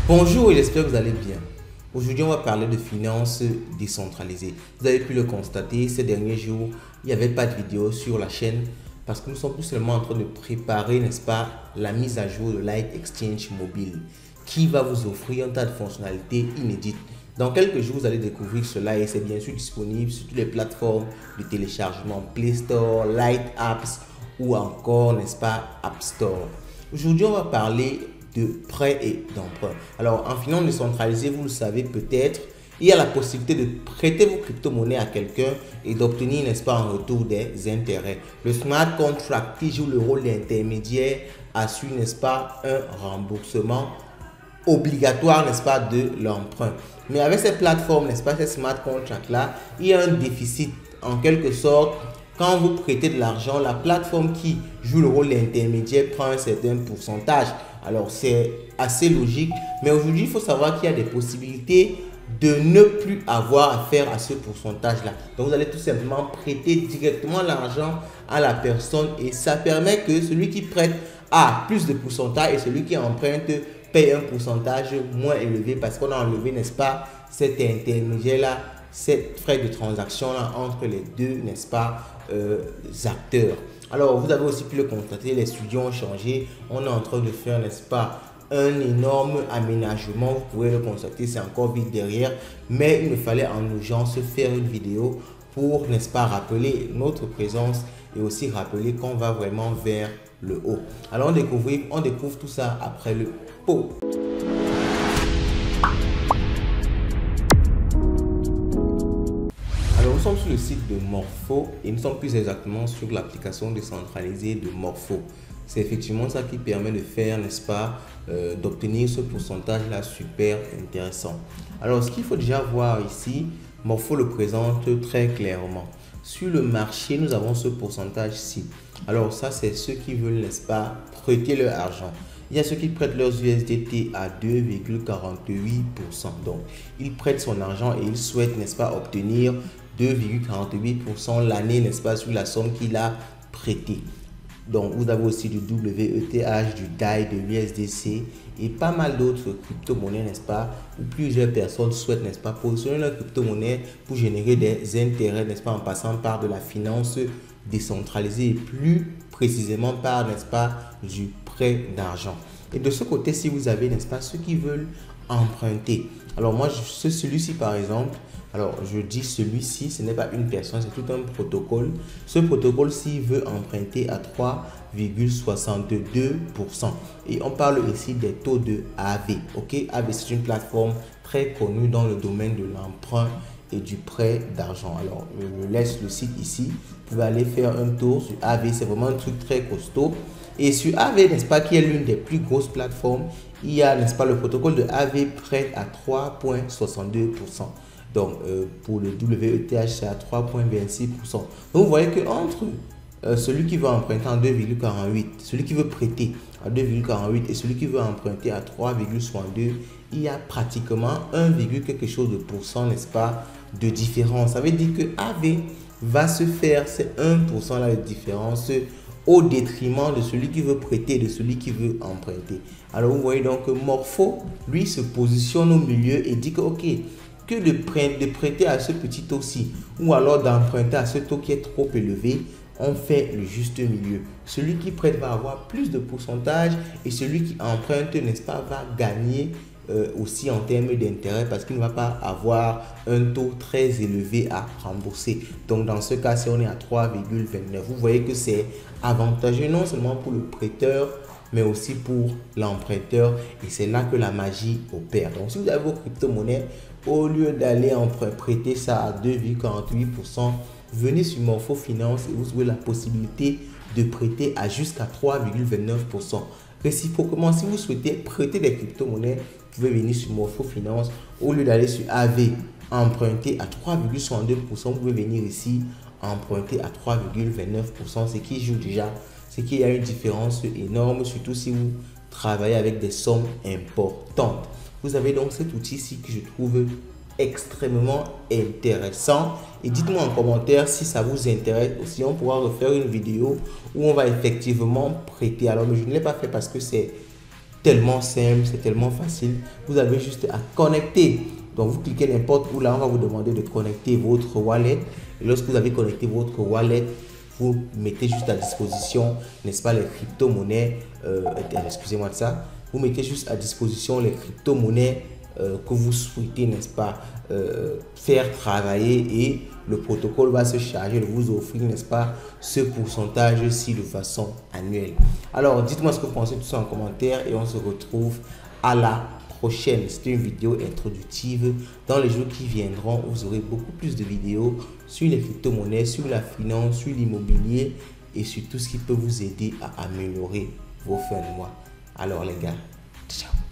Bonjour et j'espère que vous allez bien. Aujourd'hui, on va parler de finances décentralisées. Vous avez pu le constater, ces derniers jours, il n'y avait pas de vidéo sur la chaîne parce que nous sommes tout seulement en train de préparer, n'est-ce pas, la mise à jour de Light Exchange Mobile qui va vous offrir un tas de fonctionnalités inédites. Dans quelques jours, vous allez découvrir cela et c'est bien sûr disponible sur toutes les plateformes de téléchargement Play Store, Light Apps ou encore, n'est-ce pas, App Store. Aujourd'hui, on va parler de prêts et d'emprunts. Alors, en finance décentralisée, vous le savez peut-être, il y a la possibilité de prêter vos crypto-monnaies à quelqu'un et d'obtenir, n'est-ce pas, en retour des intérêts. Le smart contract qui joue le rôle d'intermédiaire assure, n'est-ce pas, un remboursement obligatoire, n'est-ce pas, de l'emprunt. Mais avec ces plateformes, n'est-ce pas, ces smart contracts-là, il y a un déficit en quelque sorte. Quand vous prêtez de l'argent, la plateforme qui joue le rôle d'intermédiaire prend un certain pourcentage. Alors, c'est assez logique. Mais aujourd'hui, il faut savoir qu'il y a des possibilités de ne plus avoir affaire à ce pourcentage-là. Donc, vous allez tout simplement prêter directement l'argent à la personne et ça permet que celui qui prête a plus de pourcentage et celui qui emprunte paye un pourcentage moins élevé parce qu'on a enlevé, n'est-ce pas, cet intermédiaire-là, ces frais de transaction-là entre les deux, n'est-ce pas, acteurs. Alors, vous avez aussi pu le constater, les studios ont changé. On est en train de faire, n'est-ce pas, un énorme aménagement. Vous pouvez le constater, c'est encore vide derrière. Mais il me fallait en urgence faire une vidéo pour, n'est-ce pas, rappeler notre présence et aussi rappeler qu'on va vraiment vers le haut. Alors, on découvre tout ça après le pot. Nous sommes sur le site de Morpho et nous sommes plus exactement sur l'application décentralisée de Morpho. C'est effectivement ça qui permet de faire, n'est-ce pas, d'obtenir ce pourcentage-là super intéressant. Alors, ce qu'il faut déjà voir ici, Morpho le présente très clairement. Sur le marché, nous avons ce pourcentage-ci. Alors, ça, c'est ceux qui veulent, n'est-ce pas, prêter leur argent. Il y a ceux qui prêtent leurs USDT à 2,48%. Donc, ils prêtent son argent et ils souhaitent, n'est-ce pas, obtenir 2,48% l'année, n'est-ce pas, sur la somme qu'il a prêtée. Donc, vous avez aussi du WETH, du DAI, de l'USDC et pas mal d'autres crypto-monnaies, n'est-ce pas, où plusieurs personnes souhaitent, n'est-ce pas, positionner leur crypto-monnaie pour générer des intérêts, n'est-ce pas, en passant par de la finance décentralisée et plus précisément par, n'est-ce pas, du prêt d'argent. Et de ce côté, si vous avez, n'est-ce pas, ceux qui veulent emprunter. Alors moi, celui-ci par exemple, alors je dis celui-ci, ce n'est pas une personne, c'est tout un protocole. Ce protocole-ci veut emprunter à 3,62%. Et on parle ici des taux de AV. Ok, AV, c'est une plateforme très connue dans le domaine de l'emprunt et du prêt d'argent. Alors, je laisse le site ici. Vous pouvez aller faire un tour sur AV. C'est vraiment un truc très costaud. Et sur AV, n'est-ce pas, qui est l'une des plus grosses plateformes, il y a, n'est-ce pas, le protocole de AV prête à 3,62%. Donc, pour le WETH, c'est à 3,26%. Donc, vous voyez qu'entre celui qui veut emprunter en 2,48, celui qui veut prêter à 2,48 et celui qui veut emprunter à 3,62, il y a pratiquement 1, quelque chose de pourcent, n'est-ce pas, de différence. Ça veut dire que AV va se faire ces 1% là de différence au détriment de celui qui veut prêter et de celui qui veut emprunter. Alors, vous voyez donc que Morpho, lui, se positionne au milieu et dit que, ok, que de prêter à ce petit taux-ci ou alors d'emprunter à ce taux qui est trop élevé, on fait le juste milieu. Celui qui prête va avoir plus de pourcentage et celui qui emprunte, n'est-ce pas, va gagner aussi en termes d'intérêt parce qu'il ne va pas avoir un taux très élevé à rembourser. Donc, dans ce cas, si on est à 3,29, vous voyez que c'est avantageux non seulement pour le prêteur, mais aussi pour l'emprunteur. Et c'est là que la magie opère. Donc, si vous avez vos crypto-monnaies, au lieu d'aller prêter ça à 2,48%, venez sur Morpho Finance et vous avez la possibilité de prêter à jusqu'à 3,29%. Réciproquement, si vous souhaitez prêter des crypto-monnaies, vous pouvez venir sur Morpho Finance. Au lieu d'aller sur AV, emprunter à 3,62%, vous pouvez venir ici emprunter à 3,29%, ce qui joue déjà, c'est qu'il y a une différence énorme, surtout si vous travaillez avec des sommes importantes. Vous avez donc cet outil-ci que je trouve extrêmement intéressant. Et dites-moi en commentaire si ça vous intéresse aussi. On pourra refaire une vidéo où on va effectivement prêter. Alors, mais je ne l'ai pas fait parce que c'est tellement simple, c'est tellement facile. Vous avez juste à connecter. Donc, vous cliquez n'importe où, là, on va vous demander de connecter votre wallet. Et lorsque vous avez connecté votre wallet, vous mettez juste à disposition, n'est-ce pas, les crypto-monnaies. Excusez-moi de ça. Vous mettez juste à disposition les crypto-monnaies que vous souhaitez, n'est-ce pas, faire travailler, et le protocole va se charger de vous offrir, n'est-ce pas, ce pourcentage-ci de façon annuelle. Alors, dites-moi ce que vous pensez de tout ça en commentaire et on se retrouve à la prochaine. C'était une vidéo introductive. Dans les jours qui viendront, vous aurez beaucoup plus de vidéos sur les crypto-monnaies, sur la finance, sur l'immobilier et sur tout ce qui peut vous aider à améliorer vos fins de mois. Alors les gars, ciao.